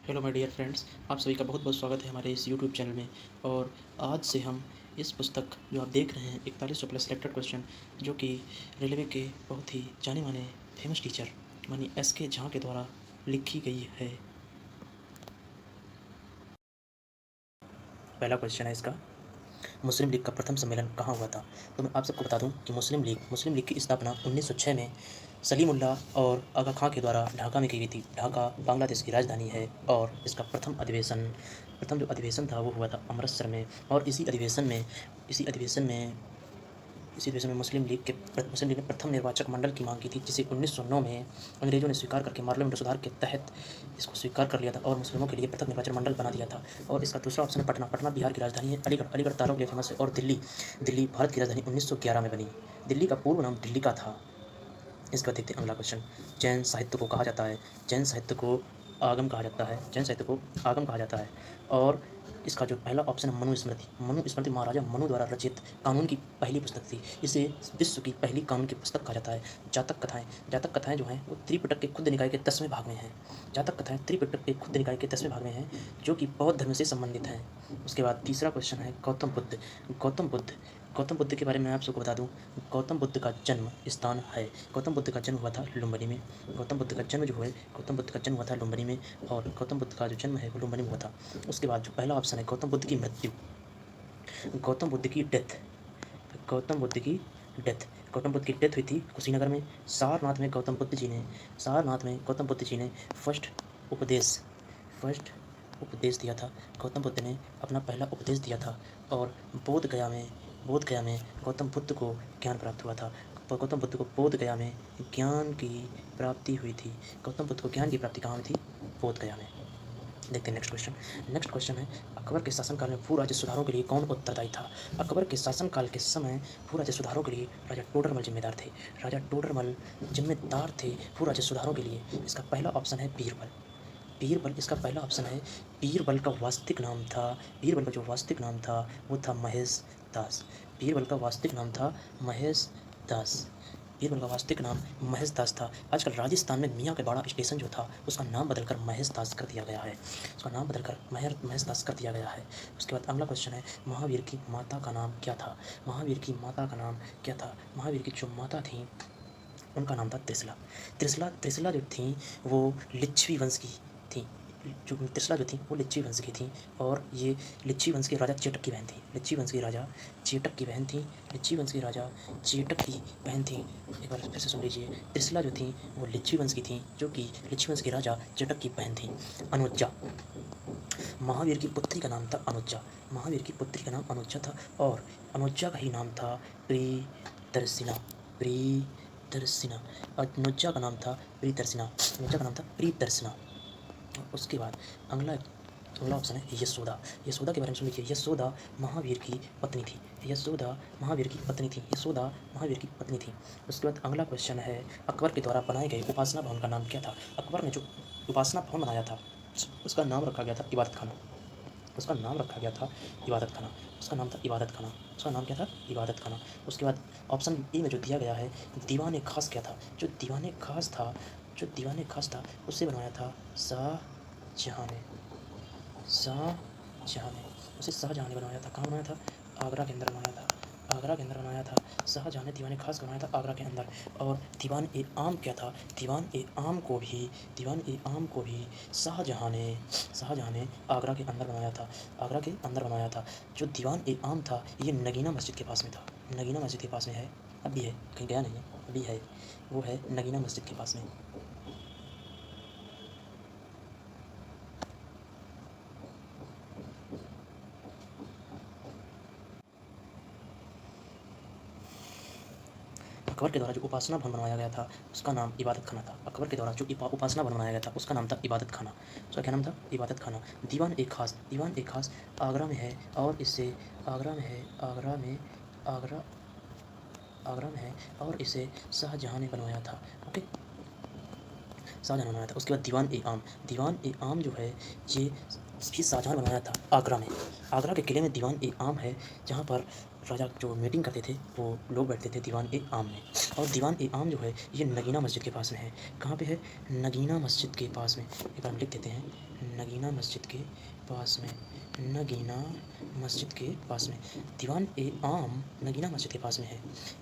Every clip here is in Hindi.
हेलो माय डियर फ्रेंड्स, आप सभी का बहुत बहुत स्वागत है हमारे इस यूट्यूब चैनल में। और आज से हम इस पुस्तक जो आप देख रहे हैं 4100 प्लस सिलेक्टेड क्वेश्चन, जो कि रेलवे के बहुत ही जाने माने फेमस टीचर मानी एस के झा के द्वारा लिखी गई है। पहला क्वेश्चन है इसका, मुस्लिम लीग का प्रथम सम्मेलन कहाँ हुआ था? तो मैं आप सबको बता दूं कि मुस्लिम लीग की स्थापना 1906 में सलीमुल्लाह और आगा खां के द्वारा ढाका में की गई थी। ढाका बांग्लादेश की राजधानी है और इसका प्रथम जो अधिवेशन था वो हुआ था अमृतसर में। और इसी अधिवेशन में मुस्लिम लीग ने प्रथम निर्वाचक मंडल की मांग की थी, जिसे 1909 में अंग्रेजों ने स्वीकार करके पार्लियामेंट सुधार के तहत इसको स्वीकार कर लिया था और मुस्लिमों के लिए पृथक निर्वाचन मंडल बना दिया था। और इसका दूसरा ऑप्शन है पटना बिहार की राजधानी है। अलीगढ़ तारों के लिए फेमस है। और दिल्ली भारत की राजधानी 1911 में बनी। दिल्ली का पूर्व नाम दिल्ली का था। इसका देखते हैं अगला क्वेश्चन। जैन साहित्य को कहा जाता है जैन साहित्य को आगम कहा जाता है। और इसका जो पहला ऑप्शन है मनु स्मृति महाराजा मनु द्वारा रचित कानून की पहली पुस्तक थी। इसे विश्व की पहली कानून की पुस्तक कहा जाता है। जातक कथाएं जो हैं वो त्रिपिटक के खुद्द निकाय के 10वें भाग में हैं। जो कि बौद्ध धर्म से संबंधित हैं। उसके बाद तीसरा क्वेश्चन है गौतम बुद्ध के बारे में मैं आप सबको बता दूं। गौतम बुद्ध का जन्म स्थान है गौतम बुद्ध का जन्म हुआ था लुम्बिनी में। गौतम बुद्ध का जन्म हुआ था लुम्बिनी में। और गौतम बुद्ध का जो जन्म है वो लुम्बिनी में हुआ था। उसके बाद जो पहला ऑप्शन है गौतम बुद्ध की मृत्यु, गौतम बुद्ध की डेथ गौतम बुद्ध की डेथ हुई थी कुशीनगर में। सारनाथ में गौतम बुद्ध जी ने फर्स्ट उपदेश दिया था। गौतम बुद्ध ने अपना पहला उपदेश दिया था। और बोध गया में गौतम बुद्ध को ज्ञान प्राप्त हुआ था। गौतम बुद्ध को बोध गया में ज्ञान की प्राप्ति हुई थी। गौतम बुद्ध को ज्ञान की प्राप्ति कहाँ हुई थी? बोध गया में। देखते हैं नेक्स्ट क्वेश्चन है, अकबर के शासनकाल में भू राज्य सुधारों के लिए कौन उत्तरदायी था? अकबर के शासनकाल के समय भू राज्य सुधारों के लिए राजा टोडरमल जिम्मेदार थे भू राज्य सुधारों के लिए। इसका पहला ऑप्शन है बीरबल इसका पहला ऑप्शन है। बीरबल का जो वास्तविक नाम था वो था महेश दास। बीरबल का वास्तविक नाम महेश दास था। आजकल राजस्थान में मियाँ के बाड़ा स्टेशन जो था उसका नाम बदलकर महेश दास कर दिया गया है। उसके बाद अगला क्वेश्चन है, महावीर की माता का नाम क्या था? महावीर की जो माता थी उनका नाम था त्रिशला जो थी वो लिच्छवी वंश की थी। और ये लिच्छवी वंश के राजा चेटक की बहन थी। एक बार फिर से सुन लीजिए। त्रिशला जो थी वो लिच्छवी वंश की थी, जो कि लिच्छवी वंश के राजा चेटक की बहन थी। अनुज्जा, महावीर की पुत्री का नाम था अनुज्जा था। और अनुज्जा का ही नाम था प्रियदर्शिना। अनुज्जा का नाम था प्रियदर्शना। उसके बाद अगला ऑप्शन है यशोदा के बारे में सुन लीजिए। यशोदा महावीर की पत्नी थी। उसके बाद अगला क्वेश्चन है, अकबर के द्वारा बनाए गए उपासना भवन का नाम क्या था? अकबर ने जो उपासना भवन बनाया था उसका नाम रखा गया था इबादत खाना। उसका नाम क्या था? इबादत खाना। उसके बाद ऑप्शन ए में जो दिया गया है, दीवान खास क्या था? जो दीवान खास था उसे बनवाया था शाहजहाँ ने। उसे शाहजहाँ ने बनवाया था। कहाँ बनाया था? आगरा के अंदर बनाया था। शाहजहाँ ने दीवान खास बनवाया था आगरा के अंदर। और दीवान ए आम क्या था? दीवान ए आम को भी शाहजहाँ ने आगरा के अंदर बनवाया था। जो दीवान ए आम था ये नगीना मस्जिद के पास में है। अभी है, कहीं गया नहीं है, अभी है। वो है नगीना मस्जिद के पास में। अकबर के द्वारा जो उपासना भवन बनाया गया था उसका नाम इबादत खाना था। उसका क्या नाम था? इबादत खाना। दीवान ए खास आगरा में है। और इसे शाहजहाँ ने बनवाया था। ओके, उसके बाद दीवान ए आम जो है ये भी शाहजहाँ ने बनवाया था आगरा में। आगरा के किले में दीवान ए आम है, जहाँ पर राजा जो मीटिंग करते थे वो लोग बैठते थे दीवान ए आम में। और दीवान ए आम जो है ये नगीना मस्जिद के पास में है। कहाँ पे है? नगीना मस्जिद के पास में। एक बार हम लिख देते हैं, नगीना मस्जिद के पास में, नगीना मस्जिद के पास में। दीवान ए आम नगीना मस्जिद के पास में है।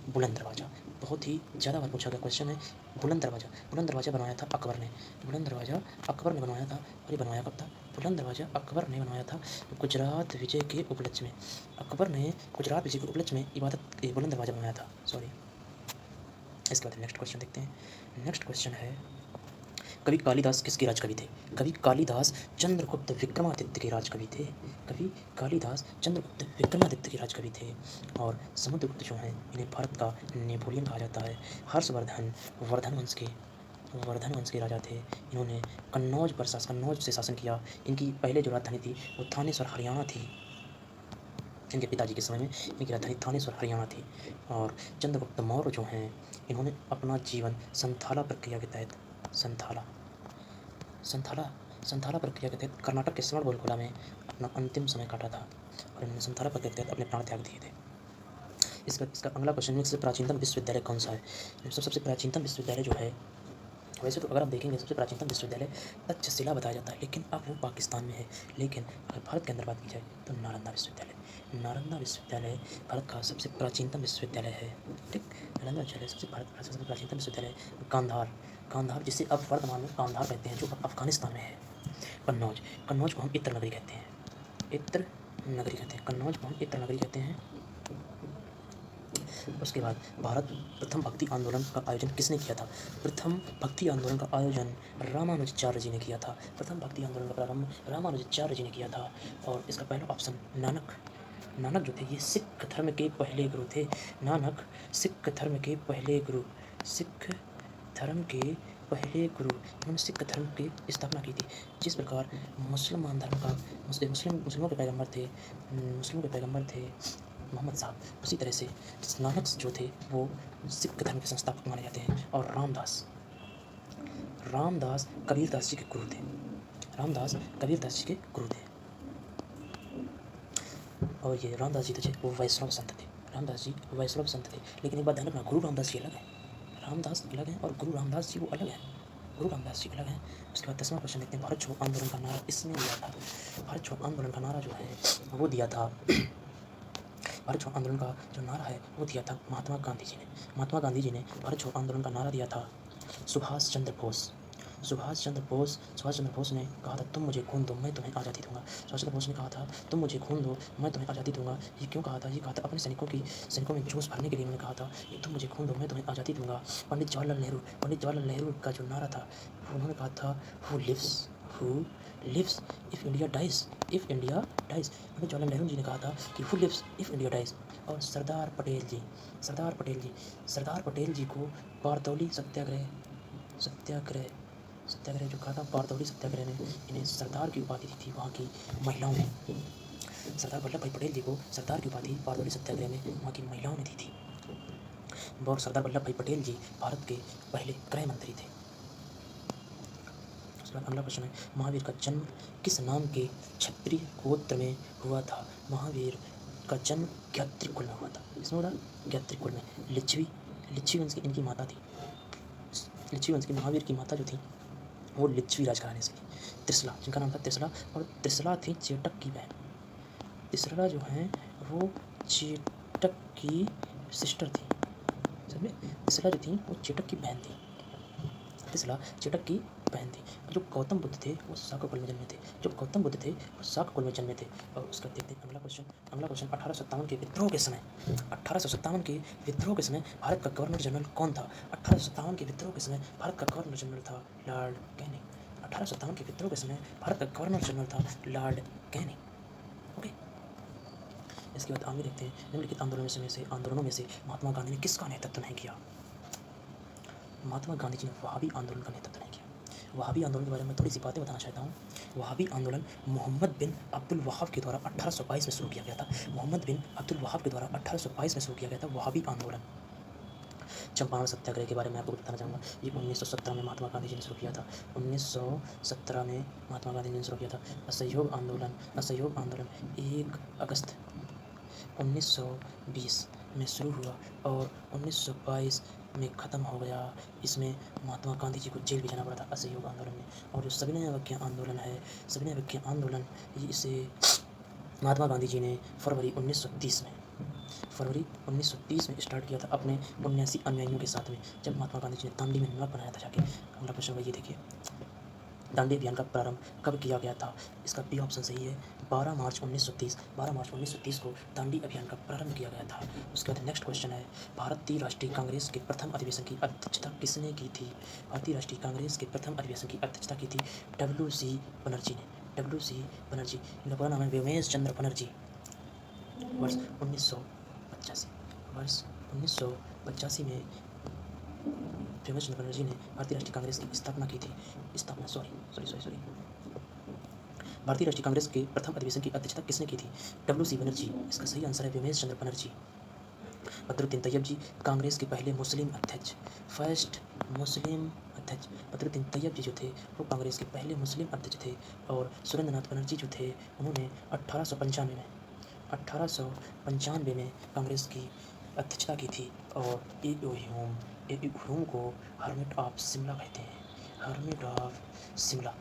बुलंद दरवाज़ा, बहुत ही ज़्यादा बार पूछा गया क्वेश्चन है। बुलंद दरवाज़ा, बुलंद दरवाज़ा बनवाया था अकबर ने। बुलंद दरवाज़ा अकबर ने बनवाया था। और ये बनवाया कब था? बुलंद दरवाज़ा अकबर ने बनवाया था गुजरात विजय के उपलक्ष्य में। अकबर ने गुजरात विजय के उपलक्ष्य में बुलंद दरवाज़ा बनवाया था, सॉरी। इसके बाद नेक्स्ट क्वेश्चन देखते हैं। नेक्स्ट क्वेश्चन है, कवि कालिदास किसके राजकवि थे? कवि कालिदास चंद्रगुप्त विक्रमादित्य के राजकवि थे। कवि कालिदास चंद्रगुप्त विक्रमादित्य के राजकवि थे। और समुद्रगुप्त जो हैं इन्हें भारत का नेपोलियन कहा जाता है। हर्षवर्धन वर्धन वंश के राजा थे। इन्होंने कन्नौज से शासन किया। इनकी पहले जो राजधानी थी वो थानेश्वर हरियाणा थी। इनके पिताजी के समय में इनकी राजधानी थानेश्वर हरियाणा थी। और चंद्रगुप्त मौर्य जो हैं इन्होंने अपना जीवन संथाला प्रक्रिया के तहत संथाला प्रक्रिया के तहत कर्नाटक के श्रवणबेलगोला में अपना अंतिम समय काटा था। और इन्होंने संथाला प्रक्रिया के तहत अपने प्राण त्याग दिए थे। इसका अगला क्वेश्चन, सबसे प्राचीनतम विश्वविद्यालय कौन सा है? सबसे प्राचीनतम विश्वविद्यालय जो है, वैसे तो अगर आप देखेंगे सबसे प्राचीनतम विश्वविद्यालय तक्षशिला बताया जाता है, लेकिन अब वो पाकिस्तान में है। लेकिन अगर भारत के अंदर बात की जाए तो नालंदा विश्वविद्यालय भारत का सबसे प्राचीनतम विश्वविद्यालय है। ठीक, नालंदा विश्वविद्यालय भारत का सबसे प्राचीनतम विश्वविद्यालय। गांधार जिसे अब वर्तमान में कांधार कहते हैं, जो अब अफगानिस्तान में है। कन्नौज को हम इत्र नगरी कहते हैं। कन्नौज को हम इत्र नगरी कहते हैं। उसके बाद भारत प्रथम भक्ति आंदोलन का आयोजन किसने किया था? प्रथम भक्ति आंदोलन का आयोजन रामानुजाचार्य जी ने किया था। प्रथम भक्ति आंदोलन का प्रारंभ रामानुजाचार्य जी ने किया था। और इसका पहला ऑप्शन नानक जो थे ये सिख धर्म के पहले गुरु थे। नानक सिख धर्म के पहले गुरु, इन्होंने सिख धर्म की स्थापना की थी। जिस प्रकार मुसलमान धर्म का मुस्लिमों के पैगंबर थे मोहम्मद साहब, उसी तरह से नानक जो थे वो सिख धर्म के संस्थापक माने जाते हैं। और रामदास कबीरदास जी के गुरु थे। और ये रामदास जी थे वो वैष्णव संत थे। लेकिन एक बात ध्यान रखना, गुरु रामदास जी अलग है, रामदास अलग हैं और गुरु रामदास जी वो अलग हैं। उसके बाद 10वां क्वेश्चन देखते हैं। भारत छोड़ो आंदोलन का नारा किसने दिया था? भारत छोड़ो आंदोलन का नारा जो है वो दिया था, भारत छोड़ो आंदोलन का जो नारा है वो दिया था महात्मा गांधी जी ने भारत छोड़ो आंदोलन का नारा दिया था। सुभाष चंद्र बोस ने कहा था तुम मुझे खून दो मैं तुम्हें आज़ादी दूंगा। सुभाष चंद्र बोस ने कहा था तुम मुझे खून दो मैं तुम्हें आज़ादी दूंगा। ये क्यों कहा था? ये कहा था अपने सैनिकों में जोश भरने के लिए उन्होंने कहा था कि तुम मुझे खून दो मैं तुम्हें आज़ादी दूंगा। पंडित जवाहरलाल नेहरू का जो नारा था उन्होंने कहा था who lives if India dies. Pandit Jawaharlal Nehru ji ने कहा था कि who lives if India dies. और सरदार पटेल जी को बारदौली सत्याग्रह जो कहा था, बारदौली सत्याग्रह ने इन्हें सरदार की उपाधि दी थी वहाँ की महिलाओं ने। सरदार वल्लभ भाई पटेल जी को सरदार की उपाधि बारदौली सत्याग्रह में वहाँ की महिलाओं ने दी थी। और सरदार वल्लभ भाई पटेल जी भारत के पहले गृह मंत्री थे। अगला प्रश्न है, महावीर का जन्म किस नाम के क्षत्रिय गोत्र में हुआ था? महावीर का जन्म ज्ञात्री कुल में हुआ था। इसमें होगा ज्ञात्री कुल में। लिच्छवी वंश की इनकी माता थी। लिच्छवी वंश की महावीर की माता जो थी वो लिच्छवी राजघराने से, त्रिशला जिनका नाम था त्रिशला, और त्रिशला थी चेटक की बहन। त्रिशला जो हैं वो चेटक की सिस्टर थी। समझे? त्रिशला जो थी वो चेटक की बहन थी। जो गौतम बुद्ध थे वो शाका कुल में जन्मे थे। और उसका देखते हैं अगला क्वेश्चन 1857 के विद्रोह के समय भारत का गवर्नर जनरल कौन था? 1857 के विद्रोह के समय भारत का गवर्नर जनरल था लॉर्ड कैनिंग। 1857 के विद्रोह के समय भारत का गवर्नर जनरल था लॉर्ड कैनिंग। ओके, इसके बाद आगे देखते हैं, निम्नलिखित आंदोलनों में से महात्मा गांधी ने किसका नेतृत्व नहीं किया? महात्मा गांधी जी ने वहाबी आंदोलन का नेतृत्व नहीं किया। वहाबी आंदोलन के बारे में थोड़ी सी बातें बताना चाहता हूँ। वहाबी आंदोलन मोहम्मद बिन अब्दुल वहाब के द्वारा 1822 में शुरू किया गया था। वहाबी आंदोलन। चंपारण सत्याग्रह के बारे में आपको बताना चाहूँगा। ये 1917 में महात्मा गांधी जी ने शुरू किया था। 1917 में महात्मा गांधी जी ने शुरू किया था। असहयोग आंदोलन 1 अगस्त 1920 में शुरू हुआ और 1922 में ख़त्म हो गया। इसमें महात्मा गांधी जी को जेल भी जाना पड़ा था असहयोग आंदोलन में। और जो सविनय अवज्ञा आंदोलन है, सविनय अवज्ञा आंदोलन इसे महात्मा गांधी जी ने फरवरी 1930 में स्टार्ट किया था अपने 79 अनुयायियों के साथ में, जब महात्मा गांधी जी ने दांडी में नमक बनाया था जाके। अगला क्वेश्चन ये देखिए, दांडी अभियान का प्रारंभ कब किया गया था? इसका बी ऑप्शन सही है, 12 मार्च 1930। 12 मार्च 1930 को दांडी अभियान का प्रारंभ किया गया था। उसके बाद नेक्स्ट क्वेश्चन है, भारतीय राष्ट्रीय कांग्रेस के प्रथम अधिवेशन की अध्यक्षता किसने की थी? भारतीय राष्ट्रीय कांग्रेस के प्रथम अधिवेशन की अध्यक्षता की थी WC बनर्जी ने। WC बनर्जी, इनका पूरा नाम है व्योमेश चंद्र बनर्जी। वर्ष 1985 में व्योमेश चंद्र बनर्जी ने भारतीय राष्ट्रीय कांग्रेस की स्थापना की थी। भारतीय राष्ट्रीय कांग्रेस के प्रथम अधिवेशन की अध्यक्षता किसने की थी? WC बनर्जी। इसका सही आंसर है व्योमेश चंद्र बनर्जी। बदरुद्दीन तैयब जी कांग्रेस के पहले मुस्लिम अध्यक्ष, फर्स्ट मुस्लिम अध्यक्ष बदरुद्दीन तैयब जी जो थे वो कांग्रेस के पहले मुस्लिम अध्यक्ष थे। और सुरेंद्रनाथ बनर्जी जो थे उन्होंने 1895 में कांग्रेस की अध्यक्षता की थी। और ह्यूम को हर्मिट ऑफ शिमला कहते हैं। हर्मिट ऑफ शिमला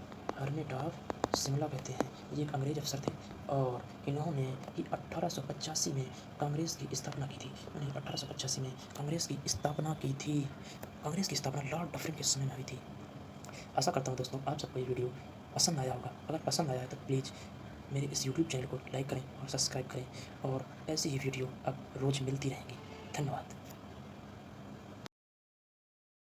कहते हैं। ये एक अंग्रेज अफसर थे और इन्होंने ही 1885 में कांग्रेस की स्थापना की थी। उन्होंने 1885 में कांग्रेस की स्थापना की थी। कांग्रेस की स्थापना लॉर्ड डफरिन के समय में हुई थी। आशा करता हूँ दोस्तों आप सबको ये वीडियो पसंद आया होगा। अगर पसंद आया है तो प्लीज़ मेरे इस YouTube चैनल को लाइक करें और सब्सक्राइब करें, और ऐसी ही वीडियो अब रोज़ मिलती रहेंगी। धन्यवाद।